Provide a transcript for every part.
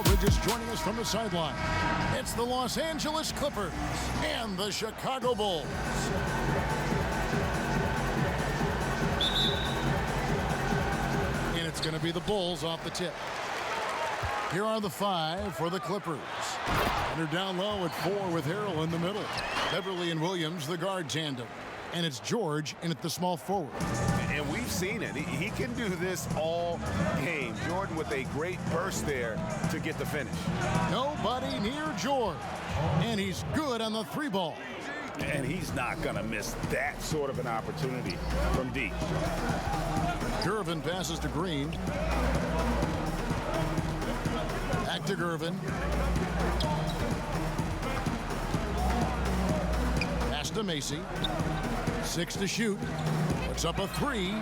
Aldridge is joining us from the sideline. It's the Los Angeles Clippers and the Chicago Bulls. And it's going to be the Bulls off the tip. Here are the 5 for the Clippers. And they're down low at 4 with Harrell in the middle. Beverly and Williams, the guard tandem. And it's George in at the small forward. And we've seen it. He can do this all game. Jordan with a great burst there to get the finish. Nobody near George. And he's good on the 3-ball. And he's not going to miss that sort of an opportunity from deep. Gervin passes to Green. Back to Gervin. Pass to Macy. 6 to shoot. Puts up a 3.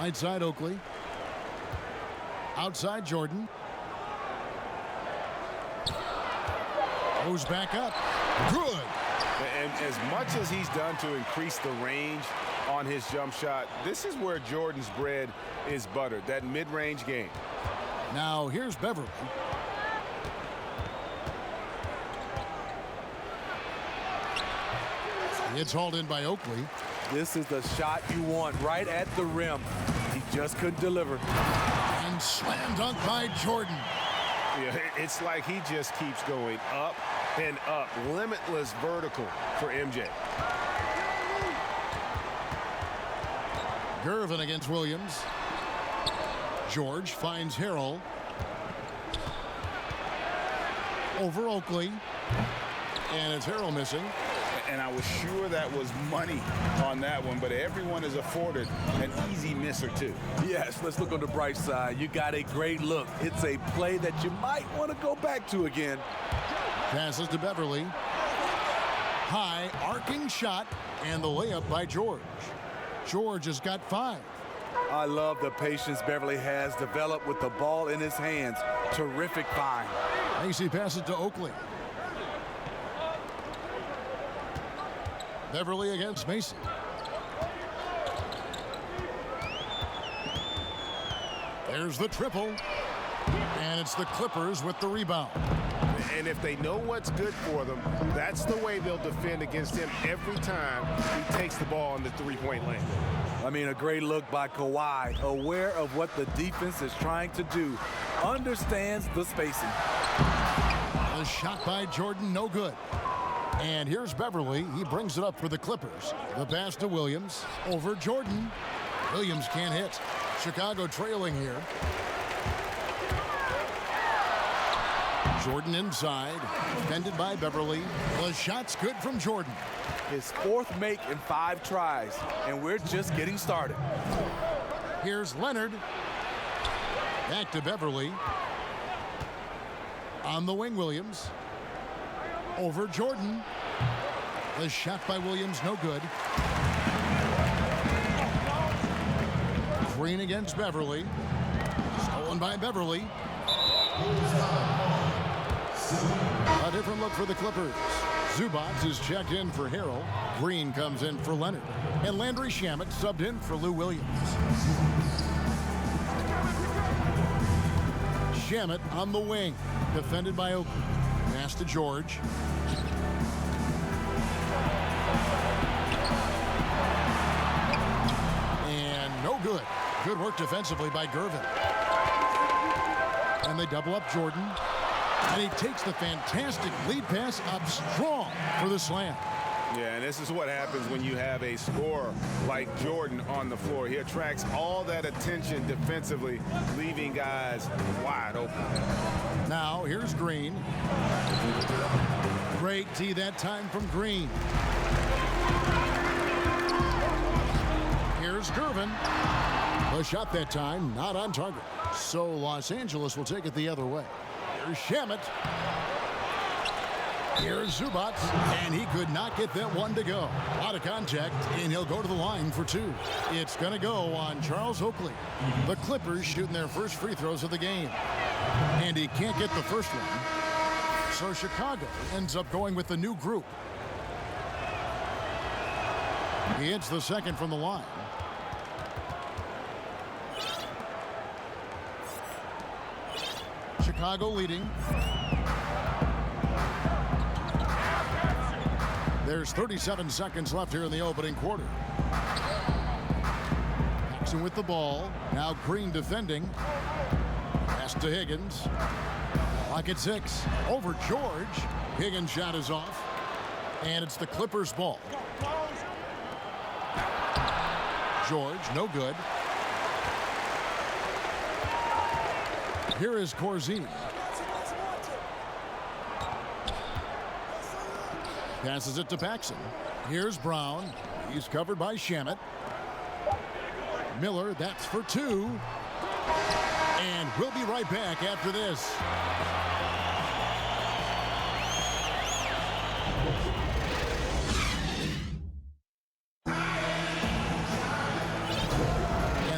Right side Oakley. Outside Jordan. Goes back up. Good. And as much as he's done to increase the range on his jump shot, this is where Jordan's bread is buttered, that mid-range game. Now here's Beverly. It's hauled in by Oakley. This is the shot you want right at the rim. He just couldn't deliver. And slam dunk by Jordan. Yeah, it's like he just keeps going up and up. Limitless vertical for MJ. Gervin against Williams. George finds Harrell. Over Oakley. And it's Harrell missing. And I was sure that was money on that one, but everyone is afforded an easy miss or two. Yes, let's look on the bright side. You got a great look. It's a play that you might want to go back to again. Passes to Beverly. High arcing shot and the layup by George. George has got 5. I love the patience Beverly has developed with the ball in his hands. Terrific find. Macy passes to Oakley. Beverly against Macy. There's the triple. And it's the Clippers with the rebound. And if they know what's good for them, that's the way they'll defend against him every time he takes the ball in the three-point lane. I mean, a great look by Kawhi, aware of what the defense is trying to do, understands the spacing. A shot by Jordan, no good. And here's Beverly. He brings it up for the Clippers. The pass to Williams. Over Jordan. Williams can't hit. Chicago trailing here. Jordan inside. Defended by Beverly. The shot's good from Jordan. His 4th make in 5 tries, and we're just getting started. Here's Leonard. Back to Beverly. On the wing, Williams. Over Jordan. The shot by Williams, no good. Green against Beverly. Stolen by Beverly. A different look for the Clippers. Zubac is checked in for Harrell. Green comes in for Leonard. And Landry Shamet subbed in for Lou Williams. Shamet on the wing. Defended by Oakley. Pass to George. And no good. Good work defensively by Gervin. And they double up Jordan. And he takes the fantastic lead pass up strong for the slam. Yeah, and this is what happens when you have a scorer like Jordan on the floor. He attracts all that attention defensively, leaving guys wide open. Now, here's Green. Great D that time from Green. Here's Gervin. The shot that time, not on target. So Los Angeles will take it the other way. Here's Shamet. Here's Zubac, and he could not get that one to go. Out of contact, and he'll go to the line for 2. It's going to go on Charles Oakley. The Clippers shooting their first free throws of the game. And he can't get the first one. So Chicago ends up going with the new group. He hits the second from the line. Chicago leading. There's 37 seconds left here in the opening quarter. Paxson with the ball. Now Green defending. Pass to Higgins. Clock at 6. Over George. Higgins' shot is off. And it's the Clippers' ball. George, no good. Here is Corzine. Passes it to Paxson. Here's Brown. He's covered by Shamet. Miller, that's for 2. And we'll be right back after this.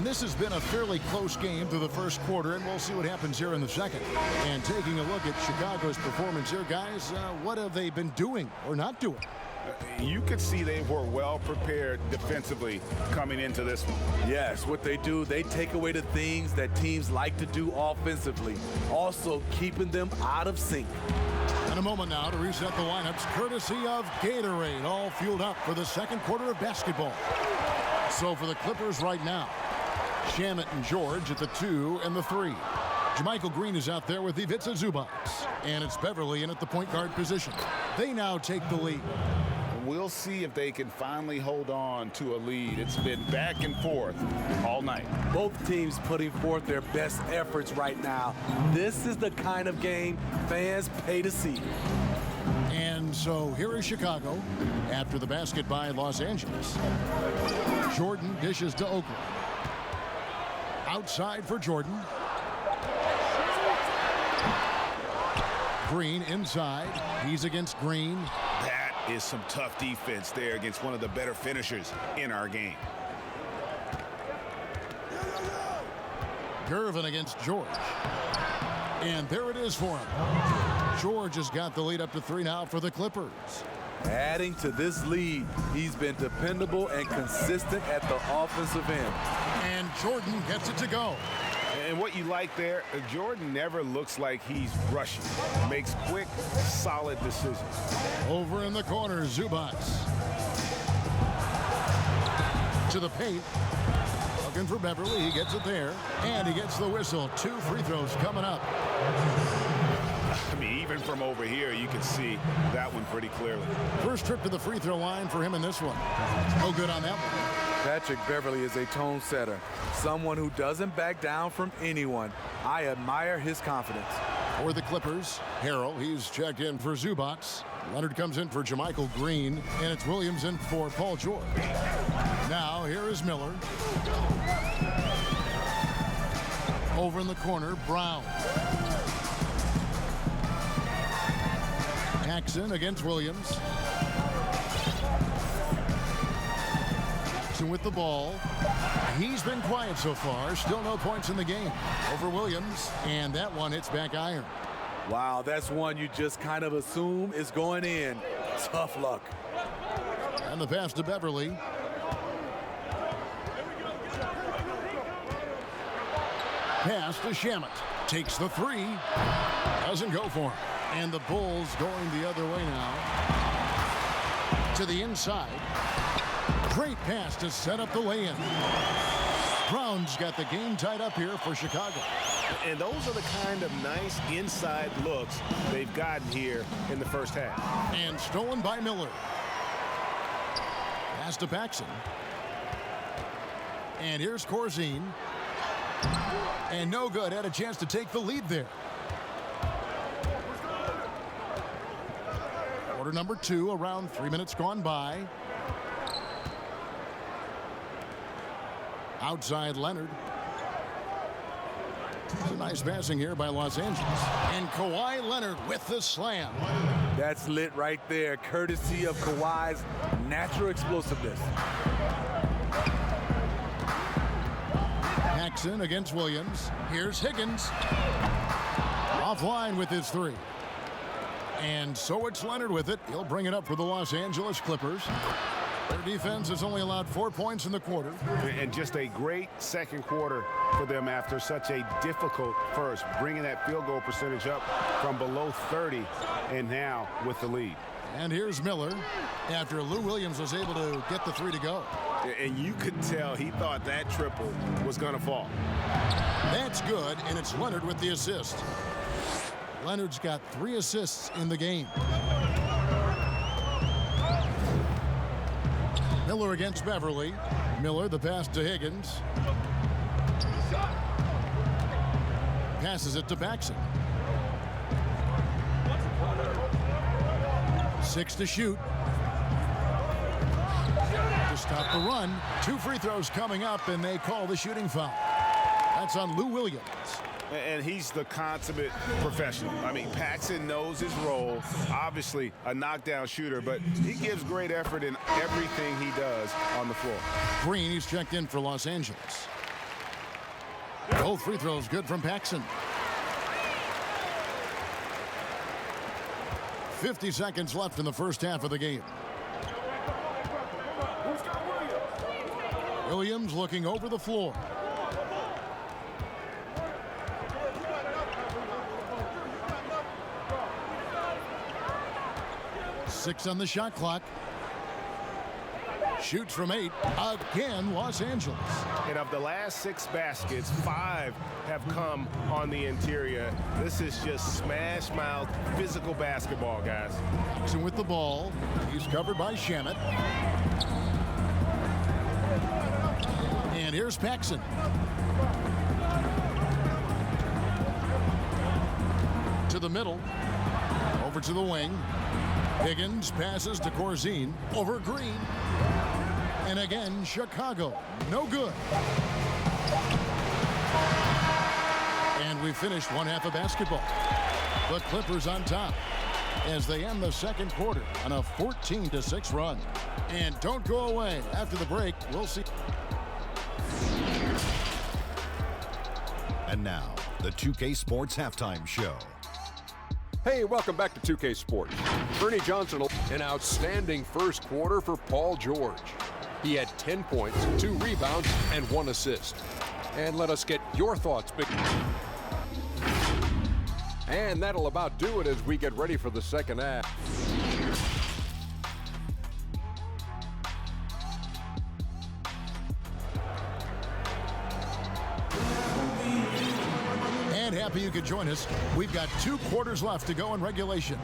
This has been a fairly close game through the first quarter, and we'll see what happens here in the second. And taking a look at Chicago's performance here, guys, what have they been doing or not doing? You could see they were well prepared defensively coming into this one. Yes, what they do, they take away the things that teams like to do offensively, also keeping them out of sync. In a moment now to reset the lineups, courtesy of Gatorade, all fueled up for the second quarter of basketball. So for the Clippers right now, Shamet and George at the 2 and the 3. JaMychal Green is out there with Ivica Zubac. And it's Beverly in at the point guard position. They now take the lead. We'll see if they can finally hold on to a lead. It's been back and forth all night. Both teams putting forth their best efforts right now. This is the kind of game fans pay to see. And so here is Chicago after the basket by Los Angeles. Jordan dishes to Oakland. Outside for Jordan. Green inside. He's against Green. That is some tough defense there against one of the better finishers in our game. Gervin against George. And there it is for him. George has got the lead up to 3 now for the Clippers. Adding to this lead, he's been dependable and consistent at the offensive end. And Jordan gets it to go. And what you like there, Jordan never looks like he's rushing. Makes quick, solid decisions. Over in the corner, Zubac. To the paint. Looking for Beverly. He gets it there. And he gets the whistle. 2 free throws coming up. I mean, even from over here, you can see that one pretty clearly. First trip to the free throw line for him in this one. No good on that one. Patrick Beverly is a tone setter, someone who doesn't back down from anyone. I admire his confidence. For the Clippers, Harrell, he's checked in for Zubac. Leonard comes in for JaMychal Green, and it's Williams in for Paul George. Now, here is Miller. Over in the corner, Brown. Paxson against Williams. Paxson with the ball. He's been quiet so far. Still no points in the game. Over Williams, and that one hits back iron. Wow, that's one you just kind of assume is going in. Tough luck. And the pass to Beverly. Pass to Shamet. Takes the 3. Doesn't go for him. And the Bulls going the other way now. To the inside. Great pass to set up the lay-in. Brown's got the game tied up here for Chicago. And those are the kind of nice inside looks they've gotten here in the first half. And stolen by Miller. Pass to Paxson. And here's Corzine. And no good. Had a chance to take the lead there. Quarter number 2, around 3 minutes gone by. Outside Leonard. It's a nice passing here by Los Angeles. And Kawhi Leonard with the slam. That's lit right there, courtesy of Kawhi's natural explosiveness. Paxson against Williams. Here's Higgins. Offline with his 3. And so it's Leonard with it. He'll bring it up for the Los Angeles Clippers. Their defense has only allowed 4 points in the quarter. And just a great second quarter for them after such a difficult first, bringing that field goal percentage up from below 30 and now with the lead. And here's Miller after Lou Williams was able to get the three to go. And you could tell he thought that triple was going to fall. That's good, and it's Leonard with the assist. Leonard's got 3 assists in the game. Miller against Beverly. Miller, the pass to Higgins. Passes it to Paxson. 6 to shoot. To stop the run. 2 free throws coming up, and they call the shooting foul. That's on Lou Williams. And he's the consummate professional. I mean, Paxson knows his role. Obviously a knockdown shooter, but he gives great effort in everything he does on the floor. Green, he's checked in for Los Angeles. Both free throws good from Paxson. 50 seconds left in the first half of the game. Williams looking over the floor. Six on the shot clock. Shoots from 8. Again, Los Angeles. And of the last 6 baskets, 5 have come on the interior. This is just smash mouth physical basketball, guys. Paxson with the ball. He's covered by Shamet. And here's Paxson. To the middle. Over to the wing. Higgins passes to Corzine. Over Green. And again, Chicago. No good. And we finished one half of basketball. The Clippers on top as they end the second quarter on a 14-6 run. And don't go away. After the break, we'll see. And now, the 2K Sports Halftime Show. Hey, welcome back to 2K Sports. Ernie Johnson, an outstanding first quarter for Paul George. He had 10 points, 2 rebounds, and 1 assist. And let us get your thoughts. And that'll about do it as we get ready for the second half. Happy you could join us. We've got 2 quarters left to go in regulation.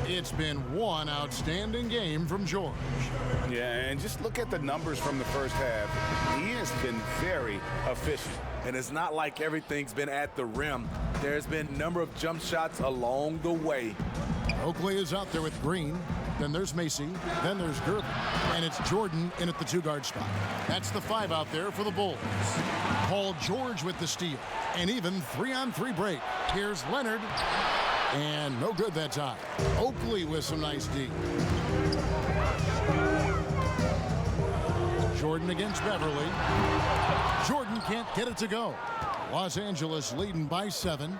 It's been one outstanding game from George. Yeah, and just look at the numbers from the first half. He has been very efficient. And it's not like everything's been at the rim. There's been a number of jump shots along the way. Oakley is out there with Green. Then there's Macy. Then there's Gervin. And it's Jordan in at the 2-guard spot. That's the 5 out there for the Bulls. Paul George with the steal. And even 3-on-3 break. Here's Leonard. And no good that time. Oakley with some nice D. Jordan against Beverly. Jordan can't get it to go. Los Angeles leading by 7.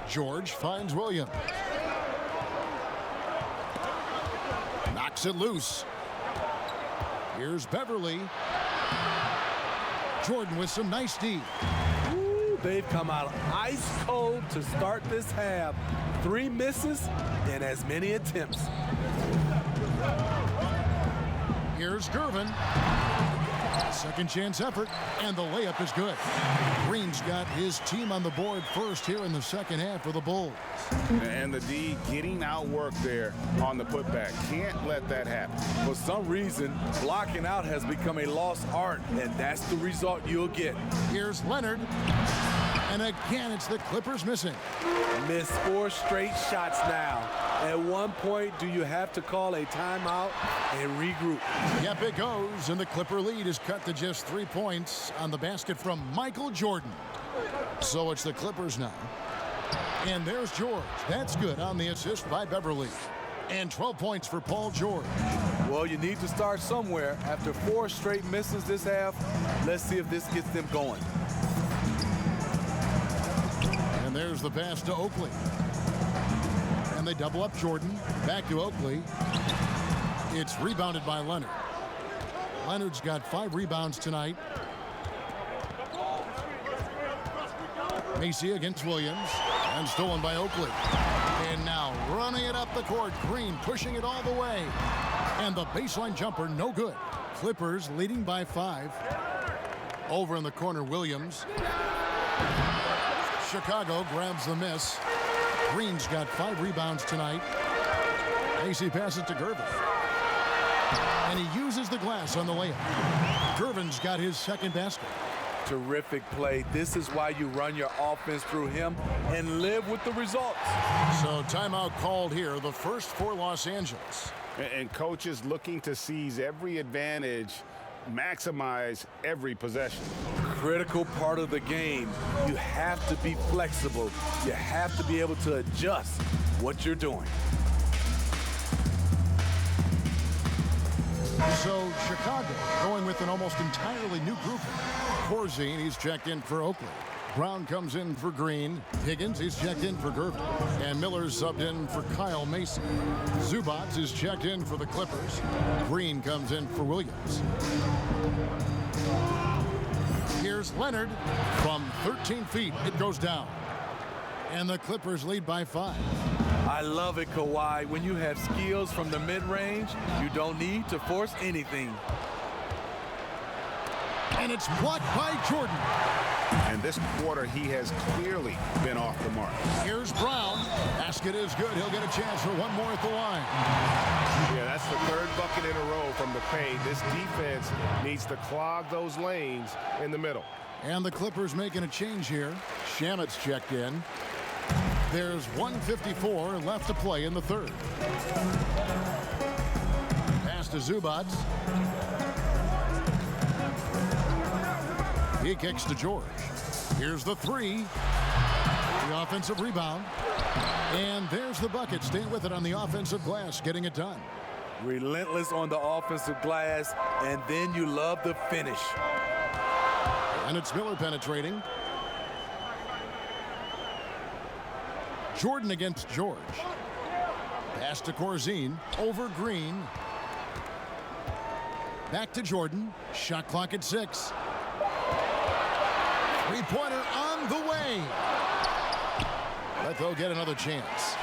George finds Williams. Knocks it loose. Here's Beverly. Jordan with some nice D. Ooh, they've come out ice cold to start this half. 3 misses and as many attempts. Here's Gervin. Second chance effort, and the layup is good. Green's got his team on the board first here in the second half for the Bulls. And the D getting outworked there on the putback. Can't let that happen. For some reason, blocking out has become a lost art, and that's the result you'll get. Here's Leonard. And again, it's the Clippers missing. Missed 4 straight shots now. At one point, do you have to call a timeout and regroup? Yep, it goes, and the Clipper lead is cut to just 3 points on the basket from Michael Jordan. So it's the Clippers now. And there's George. That's good on the assist by Beverly. And 12 points for Paul George. Well, you need to start somewhere. After 4 straight misses this half, let's see if this gets them going. And there's the pass to Oakley. And they double up Jordan. Back to Oakley. It's rebounded by Leonard. Leonard's got 5 rebounds tonight. Macy against Williams, and stolen by Oakley. And now running it up the court, Green pushing it all the way. And the baseline jumper, no good. Clippers leading by 5. Over in the corner, Williams. Chicago grabs the miss. Green's got 5 rebounds tonight. Macy passes to Gervin. And he uses the glass on the layup. Gervin's got his second basket. Terrific play. This is why you run your offense through him and live with the results. So timeout called here, the first for Los Angeles. And coaches looking to seize every advantage, maximize every possession. Critical part of the game. You have to be flexible. You have to be able to adjust what you're doing. So Chicago going with an almost entirely new grouping. Corzine, he's checked in for Oakley. Brown comes in for Green. Higgins, he's checked in for Gervin. And Miller's subbed in for Kyle Macy. Zubats is checked in for the Clippers. Green comes in for Williams. Here's Leonard from 13 feet. It goes down. And the Clippers lead by 5. I love it, Kawhi. When you have skills from the mid-range, you don't need to force anything. And it's blocked by Jordan. And this quarter, he has clearly been off the mark. Here's Brown. Basket is good. He'll get a chance for one more at the line. Yeah, that's the 3rd bucket in a row from the paint. This defense needs to clog those lanes in the middle. And the Clippers making a change here. Shamet's checked in. There's 1:54 left to play in the 3rd. Pass to Zubats. He kicks to George. Here's the 3. The offensive rebound. And there's the bucket. Staying with it on the offensive glass, getting it done. Relentless on the offensive glass, and then you love the finish. And it's Miller penetrating. Jordan against George. Pass to Corzine. Over Green. Back to Jordan. Shot clock at 6. Three-pointer on the way. But they'll get another chance.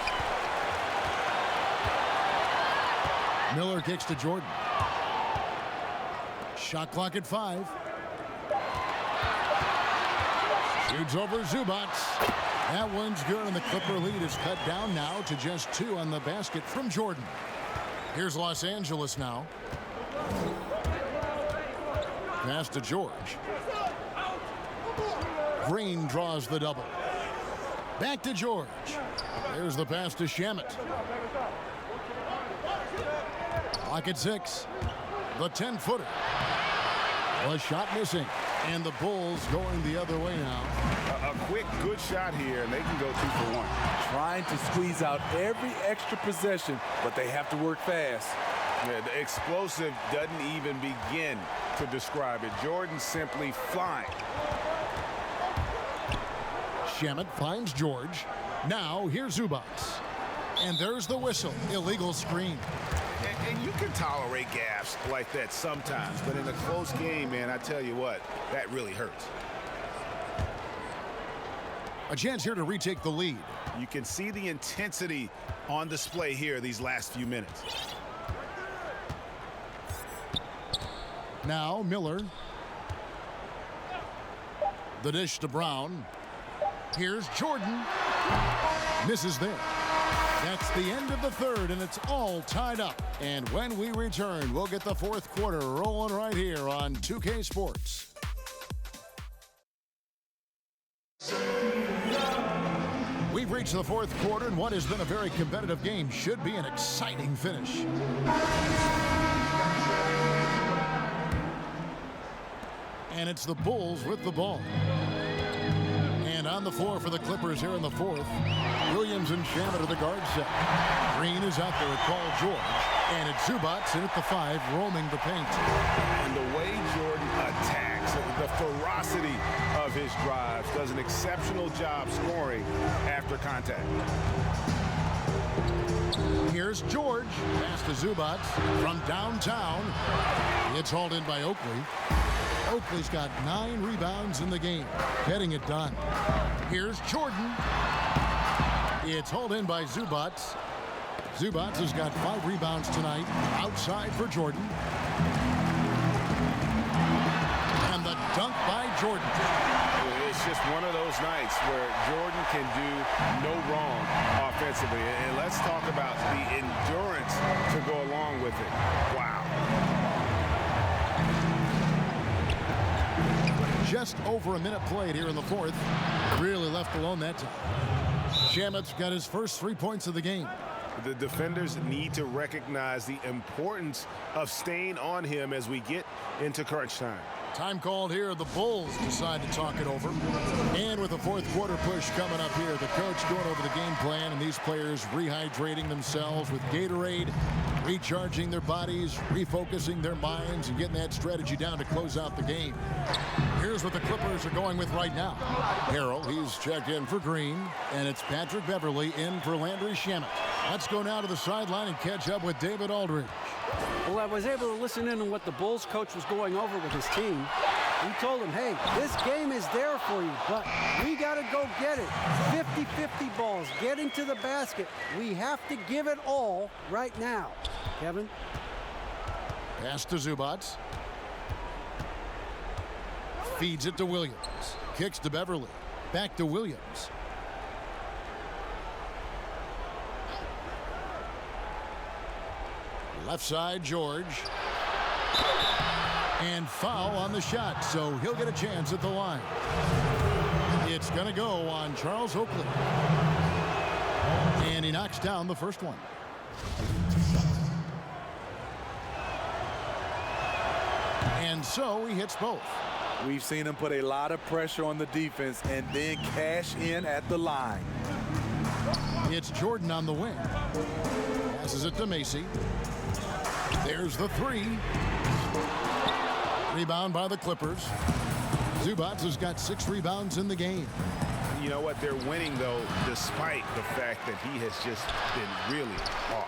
Miller kicks to Jordan. Shot clock at 5. Shoots over Zubats. That one's good, and the Clipper lead is cut down now to just 2 on the basket from Jordan. Here's Los Angeles now. Pass to George. Green draws the double. Back to George. There's the pass to Shamet. Clock at 6. The 10-footer. A shot missing. And the Bulls going the other way now. A quick, good shot here, and they can go 2 for 1. Trying to squeeze out every extra possession, but they have to work fast. Yeah, the explosive doesn't even begin to describe it. Jordan simply flying. Shamet finds George. Now here's Zubats. And there's the whistle. Illegal screen. And you can tolerate gaffes like that sometimes, but in a close game, man, I tell you what, that really hurts. A chance here to retake the lead. You can see the intensity on display here these last few minutes. Now Miller. The dish to Brown. Here's Jordan. Misses there. That's the end of the 3rd, and it's all tied up. And when we return, we'll get the 4th quarter rolling right here on 2K Sports. We've reached the 4th quarter, and what has been a very competitive game should be an exciting finish. And it's the Bulls with the ball. And on the floor for the Clippers here in the 4th, Williams and Shamet are the guard set. Green is out there at Paul George. And it's Zubats in at the 5, roaming the paint. And the way Jordan attacks, the ferocity of his drives, does an exceptional job scoring after contact. Here's Here's George. Pass to Zubac from downtown. It's hauled in by Oakley. Oakley's got 9 rebounds in the game, getting it done. Here's Jordan. It's hauled in by Zubac. Zubac has got 5 rebounds tonight. Outside for Jordan. And the dunk by Jordan. It's just one of those nights where Jordan can do no wrong offensively. And let's talk about the endurance to go along with it. Wow. Just over a minute played here in the fourth. Really left alone that time. Shamet's got his first 3 points of the game. The defenders need to recognize the importance of staying on him as we get into crunch time. Time called here. The Bulls decide to talk it over. And with the fourth quarter push coming up here, the coach going over the game plan and these players rehydrating themselves with Gatorade, recharging their bodies, refocusing their minds, and getting that strategy down to close out the game. Here's what the Clippers are going with right now. Harrell, he's checked in for Green, and it's Patrick Beverley in for Landry Shamet. Let's go now to the sideline and catch up with David Aldridge. Well, I was able to listen in on what the Bulls coach was going over with his team. He told them, hey, this game is there for you, but we got to go get it. 50-50 balls, getting to the basket. We have to give it all right now. Kevin? Pass to Zubac. Feeds it to Williams. Kicks to Beverley. Back to Williams. Left side, George. And foul on the shot, so he'll get a chance at the line. It's going to go on Charles Oakley. And he knocks down the first one. And so he hits both. We've seen him put a lot of pressure on the defense and then cash in at the line. It's Jordan on the wing. Passes it to Macy. There's the 3. Rebound by the Clippers. Zubac has got 6 rebounds in the game. You know what? They're winning, though, despite the fact that he has just been really off.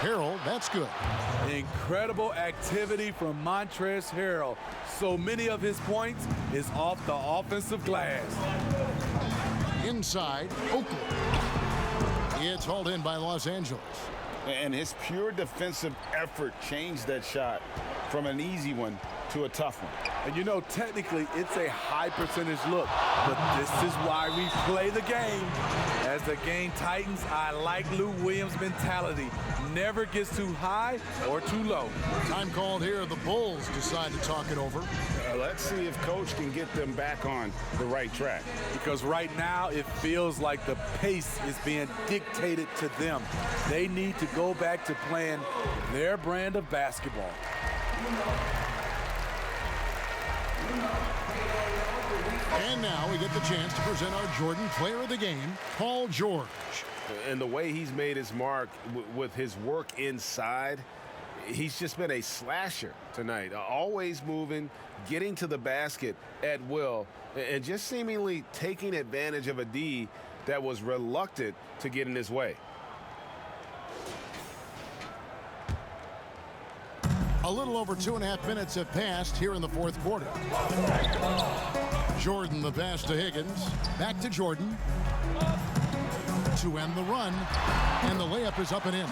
Harrell, that's good. Incredible activity from Montrezl Harrell. So many of his points is off the offensive glass. Inside, Oakley. It's hauled in by Los Angeles. And his pure defensive effort changed that shot from an easy one to a tough one. And you know, technically, it's a high percentage look, but this is why we play the game. As the game tightens, I like Lou Williams' mentality. Never gets too high or too low. Time called here. The Bulls decide to talk it over. Let's see if Coach can get them back on the right track. Because right now, it feels like the pace is being dictated to them. They need to go back to playing their brand of basketball. And now we get the chance to present our Jordan Player of the Game, Paul George. And the way he's made his mark with his work inside, he's just been a slasher tonight. Always moving, getting to the basket at will, and just seemingly taking advantage of a D that was reluctant to get in his way. A little over 2.5 minutes have passed here in the fourth quarter. Jordan, the pass to Higgins. Back to Jordan. To end the run. And the layup is up and in.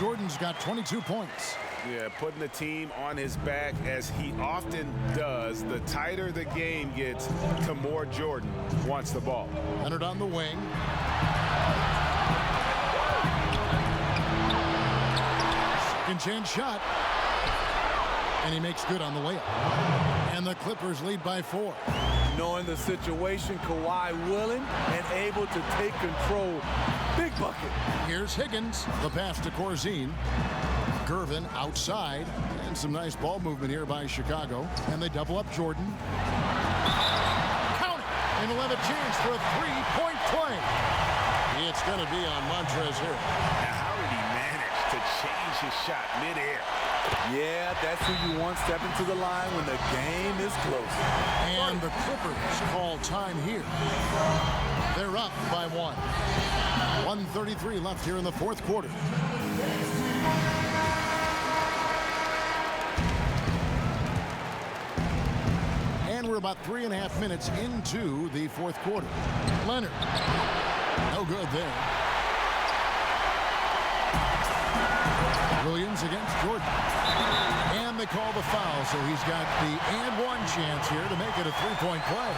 Jordan's got 22 points. Yeah, putting the team on his back as he often does. The tighter the game gets, the more Jordan wants the ball. Leonard on the wing. Second chance shot. And he makes good on the layup. And the Clippers lead by 4. Knowing the situation, Kawhi willing and able to take control. Big bucket. Here's Higgins. The pass to Corzine. Gervin outside. And some nice ball movement here by Chicago. And they double up Jordan. Count it. And he'll have a chance for a 3-point play. It's going to be on Montrezl Harrell. How did he manage to change his shot midair? Yeah, that's who you want stepping to the line when the game is close. And the Clippers call time here. They're up by 1. 1:33 left here in the fourth quarter. And we're about 3.5 minutes into the fourth quarter. Leonard. No good there. Williams against Jordan. And they call the foul, so he's got the and one chance here to make it a three-point play.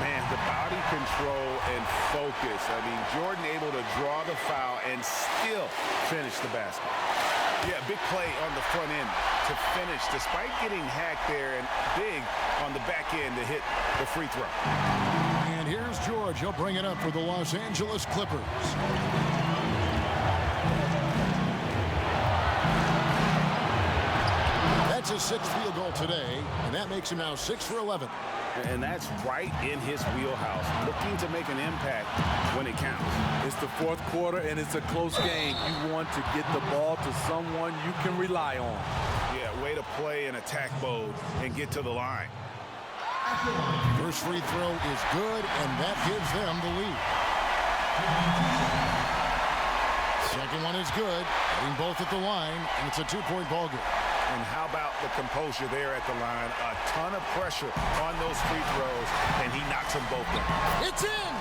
Man, the body control and focus. I mean, Jordan able to draw the foul and still finish the basket. Yeah, big play on the front end to finish, despite getting hacked there, and big on the back end to hit the free throw. And here's George. He'll bring it up for the Los Angeles Clippers. That's his sixth field goal today, and that makes him now 6 for 11. And that's right in his wheelhouse, looking to make an impact when it counts. It's the fourth quarter, and it's a close game. You want to get the ball to someone you can rely on. Yeah, way to play in attack mode and get to the line. First free throw is good, and that gives them the lead. Second one is good, hitting both at the line, and it's a two-point ball game. And how about the composure there at the line? A ton of pressure on those free throws, and he knocks them both down. It's in!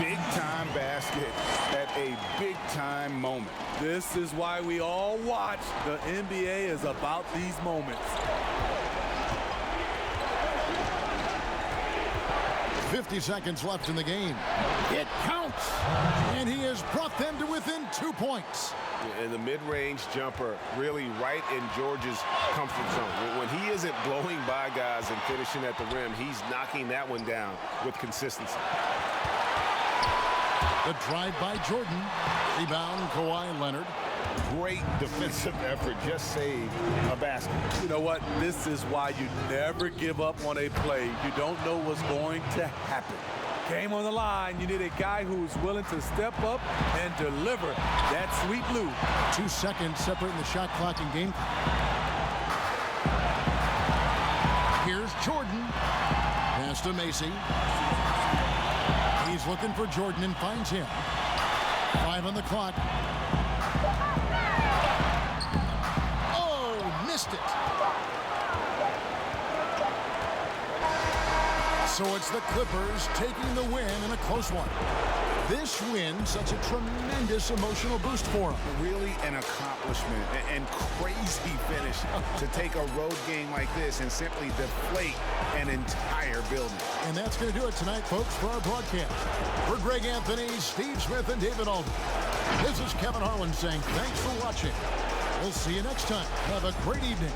Big-time basket at a big-time moment. This is why we all watch. The NBA is about these moments. 50 seconds left in the game. It counts! And he has brought them to within 2 points. And the mid-range jumper really right in George's comfort zone. When he isn't blowing by guys and finishing at the rim, he's knocking that one down with consistency. The drive by Jordan. Rebound, Kawhi Leonard. Great defensive effort, just saved a basket. You know what? This is why you never give up on a play. You don't know what's going to happen. Game on the line. You need a guy who's willing to step up and deliver that sweet blue. 2 seconds separating the shot clock and game clock. Here's Jordan. Pass to Macy. He's looking for Jordan and finds him. 5 on the clock. Oh, missed it. So it's the Clippers taking the win in a close one. This win, such a tremendous emotional boost for them. Really an accomplishment and crazy finish to take a road game like this and simply deflate an entire building. And that's going to do it tonight, folks, for our broadcast. For Greg Anthony, Steve Smith, and David Alden, this is Kevin Harlan saying thanks for watching. We'll see you next time. Have a great evening.